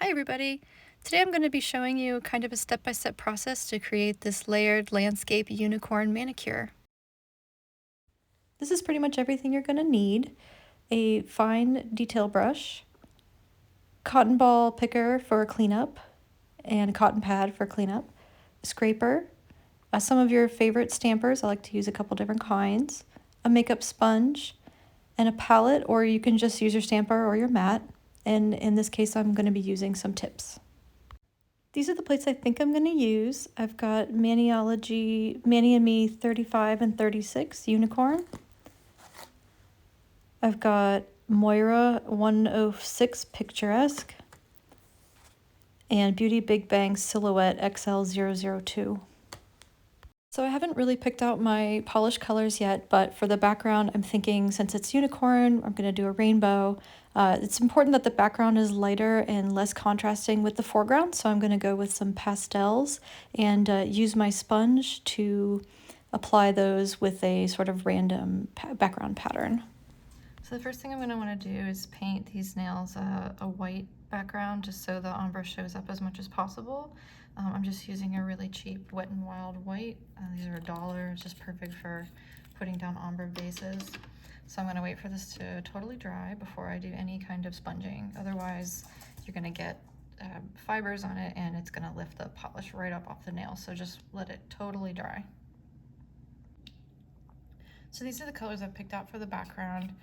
Hi everybody! Today I'm going to be showing you kind of a step-by-step process to create this layered landscape unicorn manicure. This is pretty much everything you're going to need. A fine detail brush, cotton ball picker for cleanup, and a cotton pad for cleanup, a scraper, some of your favorite stampers, I like to use a couple different kinds, a makeup sponge, and a palette, or you can just use your stamper or your mat, and in this case I'm going to be using some tips. These are the plates I think I'm going to use. I've got Maniology, Mani and Me 35 and 36 Unicorn. I've got Moira 106 Picturesque. And Beauty Big Bang Silhouette XL002. So I haven't really picked out my polish colors yet, but for the background, I'm thinking since it's unicorn, I'm going to do a rainbow. It's important that the background is lighter and less contrasting with the foreground, so I'm going to go with some pastels and use my sponge to apply those with a sort of random background pattern. So the first thing I'm going to want to do is paint these nails a white background just so the ombre shows up as much as possible. I'm just using a really cheap Wet n Wild white. These are $1. It's just perfect for putting down ombre bases. So I'm going to wait for this to totally dry before I do any kind of sponging. Otherwise, you're going to get fibers on it and it's going to lift the polish right up off the nail. So just let it totally dry. So these are the colors I've picked out for the background.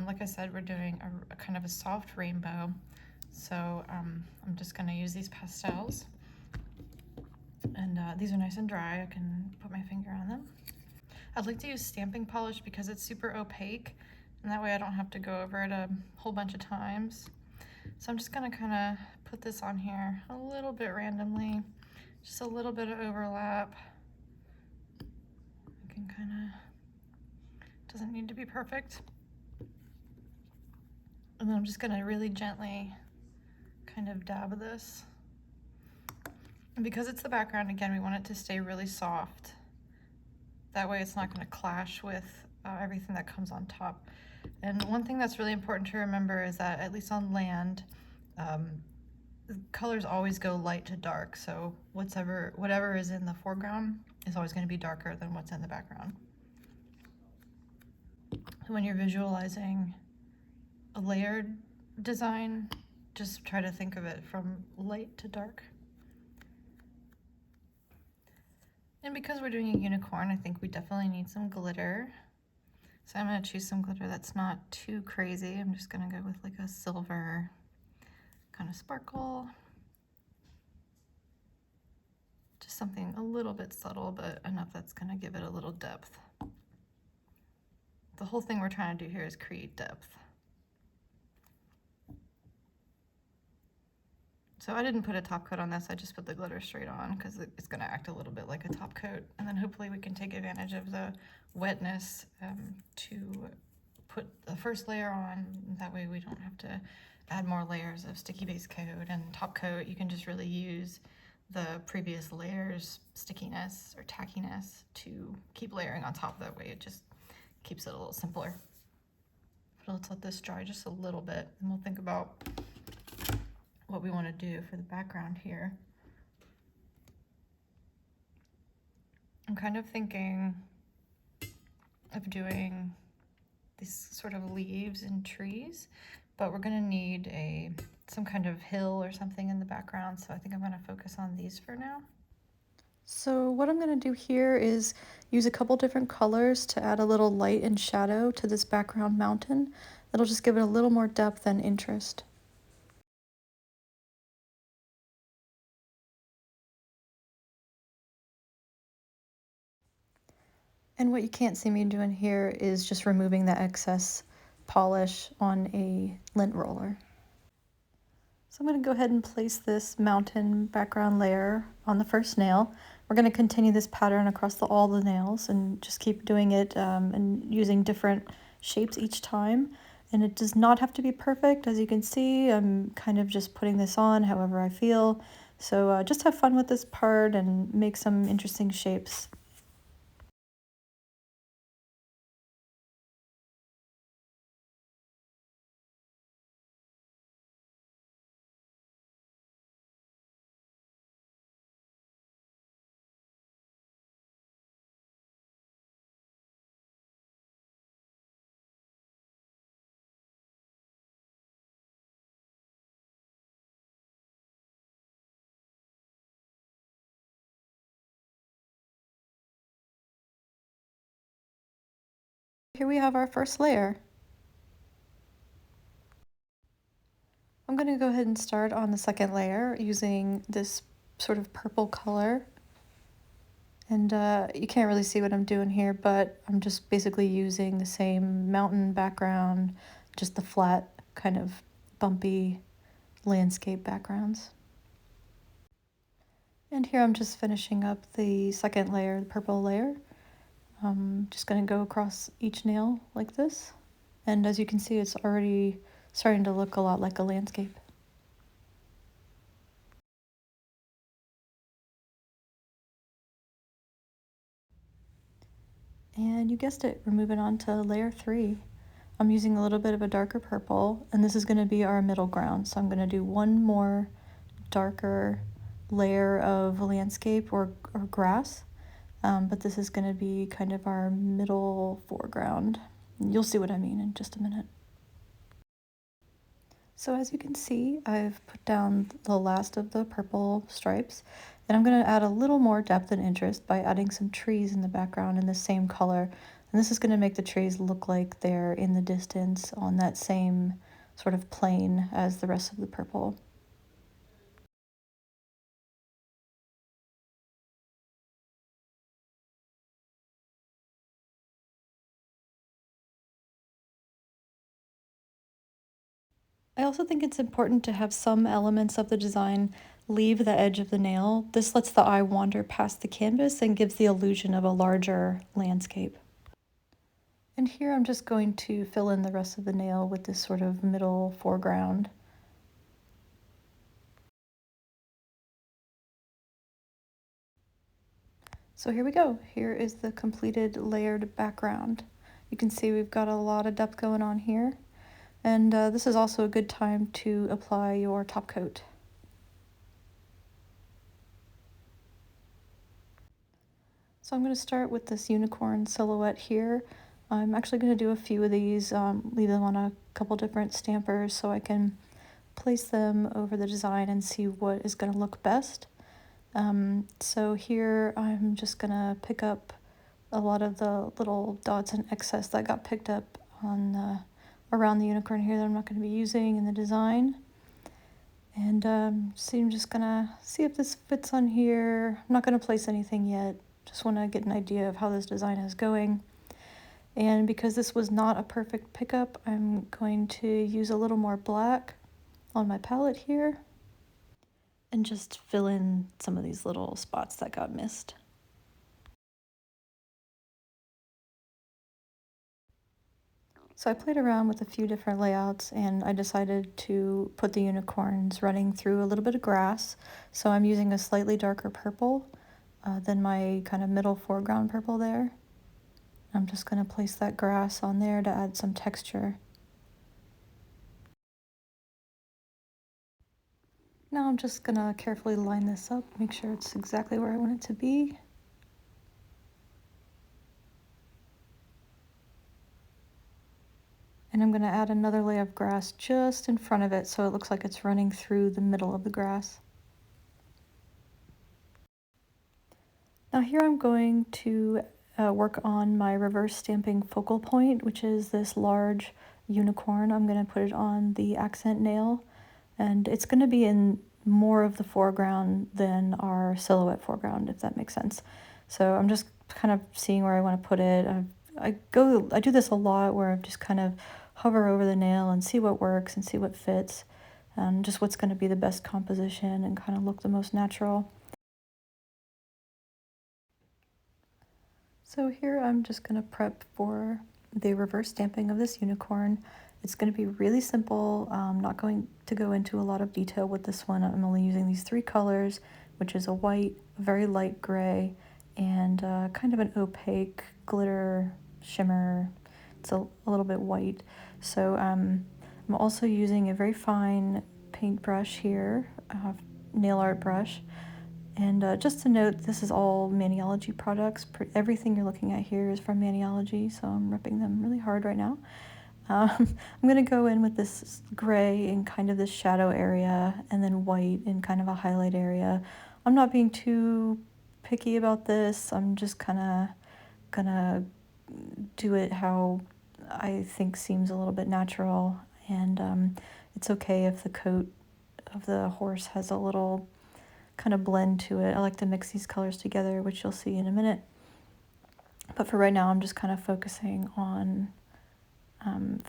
Like I said, we're doing a kind of a soft rainbow. So I'm just going to use these pastels. And these are nice and dry. I can put my finger on them. I'd like to use stamping polish because it's super opaque, and that way I don't have to go over it a whole bunch of times. So I'm just going to kind of put this on here a little bit randomly, just a little bit of overlap. I can kind of, doesn't need to be perfect. And then I'm just going to really gently kind of dab this. And because it's the background, again, we want it to stay really soft. That way it's not going to clash with everything that comes on top. And one thing that's really important to remember is that, at least on land, colors always go light to dark. So whatever is in the foreground is always going to be darker than what's in the background. So when you're visualizing a layered design, just try to think of it from light to dark. And because we're doing a unicorn, I think we definitely need some glitter. So I'm going to choose some glitter that's not too crazy. I'm just going to go with like a silver kind of sparkle. Just something a little bit subtle, but enough that's going to give it a little depth. The whole thing we're trying to do here is create depth. So I didn't put a top coat on this, I just put the glitter straight on because it's going to act a little bit like a top coat. And then hopefully we can take advantage of the wetness to put the first layer on. That way we don't have to add more layers of sticky base coat and top coat. You can just really use the previous layer's stickiness or tackiness to keep layering on top. That way it just keeps it a little simpler. But let's let this dry just a little bit and we'll think about what we want to do for the background here. I'm kind of thinking of doing these sort of leaves and trees, but we're going to need some kind of hill or something in the background, so I think I'm going to focus on these for now. So what I'm going to do here is use a couple different colors to add a little light and shadow to this background mountain. That'll just give it a little more depth and interest. And what you can't see me doing here is just removing the excess polish on a lint roller. So I'm going to go ahead and place this mountain background layer on the first nail. We're going to continue this pattern across all the nails and just keep doing it and using different shapes each time. And it does not have to be perfect. As you can see, I'm kind of just putting this on however I feel. So just have fun with this part and make some interesting shapes. Here we have our first layer. I'm going to go ahead and start on the second layer using this sort of purple color. And you can't really see what I'm doing here, but I'm just basically using the same mountain background, just the flat kind of bumpy landscape backgrounds. And here I'm just finishing up the second layer, the purple layer. I'm just going to go across each nail like this. And as you can see, it's already starting to look a lot like a landscape. And you guessed it, we're moving on to layer 3. I'm using a little bit of a darker purple, and this is going to be our middle ground. So I'm going to do one more darker layer of landscape or grass, but this is going to be kind of our middle foreground. You'll see what I mean in just a minute. So as you can see, I've put down the last of the purple stripes, and I'm going to add a little more depth and interest by adding some trees in the background in the same color. And this is going to make the trees look like they're in the distance on that same sort of plane as the rest of the purple. I also think it's important to have some elements of the design leave the edge of the nail. This lets the eye wander past the canvas and gives the illusion of a larger landscape. And here I'm just going to fill in the rest of the nail with this sort of middle foreground. So here we go. Here is the completed layered background. You can see we've got a lot of depth going on here. And this is also a good time to apply your top coat. So I'm going to start with this unicorn silhouette here. I'm actually going to do a few of these, leave them on a couple different stampers so I can place them over the design and see what is going to look best. So here I'm just going to pick up a lot of the little dots and excess that got picked up on around the unicorn here that I'm not going to be using in the design. And so I'm just going to see if this fits on here. I'm not going to place anything yet. Just want to get an idea of how this design is going. And because this was not a perfect pickup, I'm going to use a little more black on my palette here and just fill in some of these little spots that got missed. So I played around with a few different layouts and I decided to put the unicorns running through a little bit of grass. So I'm using a slightly darker purple than my kind of middle foreground purple there. I'm just going to place that grass on there to add some texture. Now I'm just going to carefully line this up, make sure it's exactly where I want it to be. And I'm going to add another layer of grass just in front of it so it looks like it's running through the middle of the grass. Now here I'm going to work on my reverse stamping focal point, which is this large unicorn. I'm going to put it on the accent nail, and it's going to be in more of the foreground than our silhouette foreground, if that makes sense. So I'm just kind of seeing where I want to put it. I do this a lot where I just kind of hover over the nail and see what works and see what fits, and just what's going to be the best composition and kind of look the most natural. So here I'm just going to prep for the reverse stamping of this unicorn. It's going to be really simple. I'm not going to go into a lot of detail with this one. I'm only using these 3 colors, which is a white, a very light gray, and kind of an opaque glitter shimmer. It's a little bit white. So I'm also using a very fine paintbrush here, nail art brush. And just to note, this is all Maniology products. Everything you're looking at here is from Maniology, so I'm repping them really hard right now. I'm going to go in with this gray in kind of this shadow area, and then white in kind of a highlight area. I'm not being too picky about this. I'm just kind of gonna do it how I think seems a little bit natural, and it's okay if the coat of the horse has a little kind of blend to it. I like to mix these colors together, which you'll see in a minute. But for right now, I'm just kind of focusing on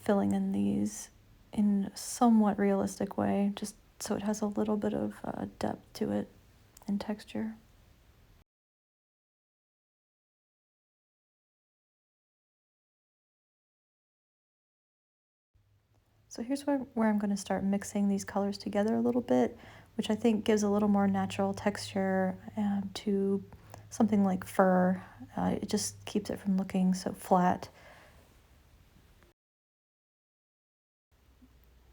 filling in these in a somewhat realistic way, just so it has a little bit of depth to it and texture. So here's where I'm going to start mixing these colors together a little bit, which I think gives a little more natural texture to something like fur. It just keeps it from looking so flat.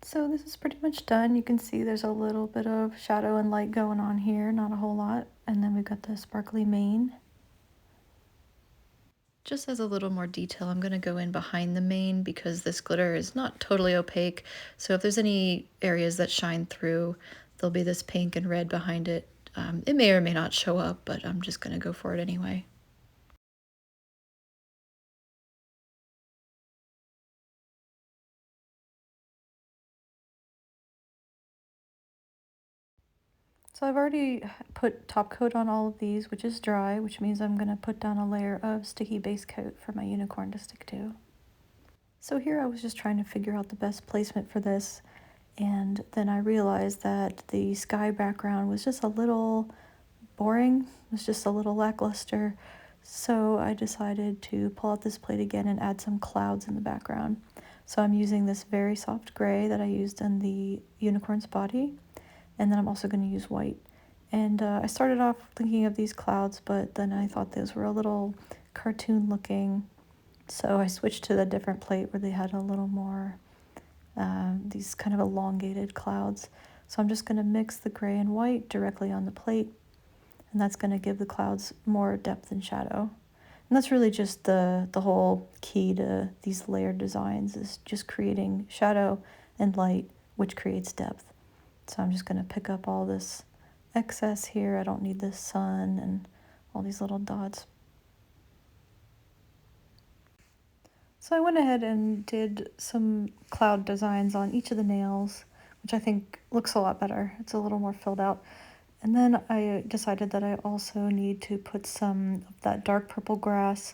So this is pretty much done. You can see there's a little bit of shadow and light going on here, not a whole lot. And then we've got the sparkly mane. Just as a little more detail, I'm going to go in behind the mane because this glitter is not totally opaque. So if there's any areas that shine through, there'll be this pink and red behind it. It may or may not show up, but I'm just going to go for it anyway. So I've already put top coat on all of these, which is dry, which means I'm going to put down a layer of sticky base coat for my unicorn to stick to. So here I was just trying to figure out the best placement for this, and then I realized that the sky background was just a little boring, it was just a little lackluster, so I decided to pull out this plate again and add some clouds in the background. So I'm using this very soft gray that I used in the unicorn's body, and then I'm also going to use white. And I started off thinking of these clouds, but then I thought those were a little cartoon looking, so I switched to the different plate where they had a little more these kind of elongated clouds. So I'm just going to mix the gray and white directly on the plate, and that's going to give the clouds more depth and shadow. And that's really just the whole key to these layered designs, is just creating shadow and light, which creates depth. So I'm just going to pick up all this excess here. I don't need this sun and all these little dots. So I went ahead and did some cloud designs on each of the nails, which I think looks a lot better. It's a little more filled out. And then I decided that I also need to put some of that dark purple grass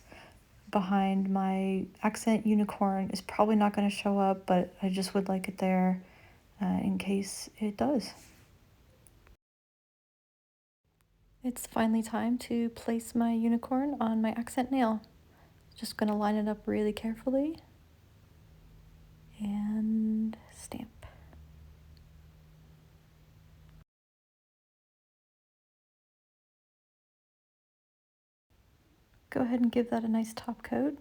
behind my accent unicorn. It's probably not going to show up, but I just would like it there in case it does. It's finally time to place my unicorn on my accent nail. Just going to line it up really carefully and stamp. Go ahead and give that a nice top coat.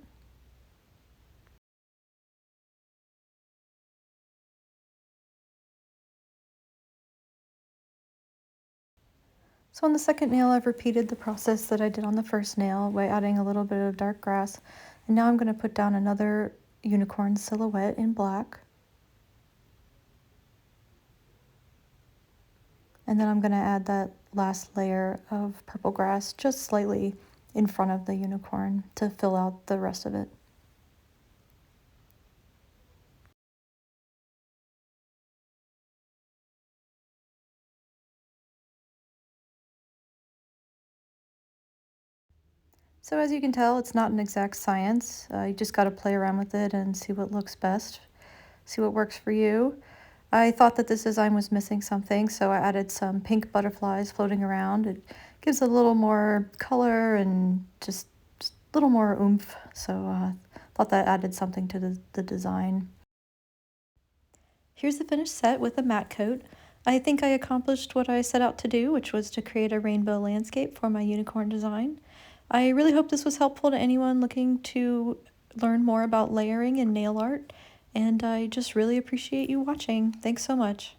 So on the second nail, I've repeated the process that I did on the first nail by adding a little bit of dark grass. And now I'm going to put down another unicorn silhouette in black. And then I'm going to add that last layer of purple grass just slightly in front of the unicorn to fill out the rest of it. So as you can tell, it's not an exact science. You just got to play around with it and see what looks best, see what works for you. I thought that this design was missing something, so I added some pink butterflies floating around. It gives a little more color and just a little more oomph, so I thought that added something to the design. Here's the finished set with a matte coat. I think I accomplished what I set out to do, which was to create a rainbow landscape for my unicorn design. I really hope this was helpful to anyone looking to learn more about layering and nail art, and I just really appreciate you watching. Thanks so much.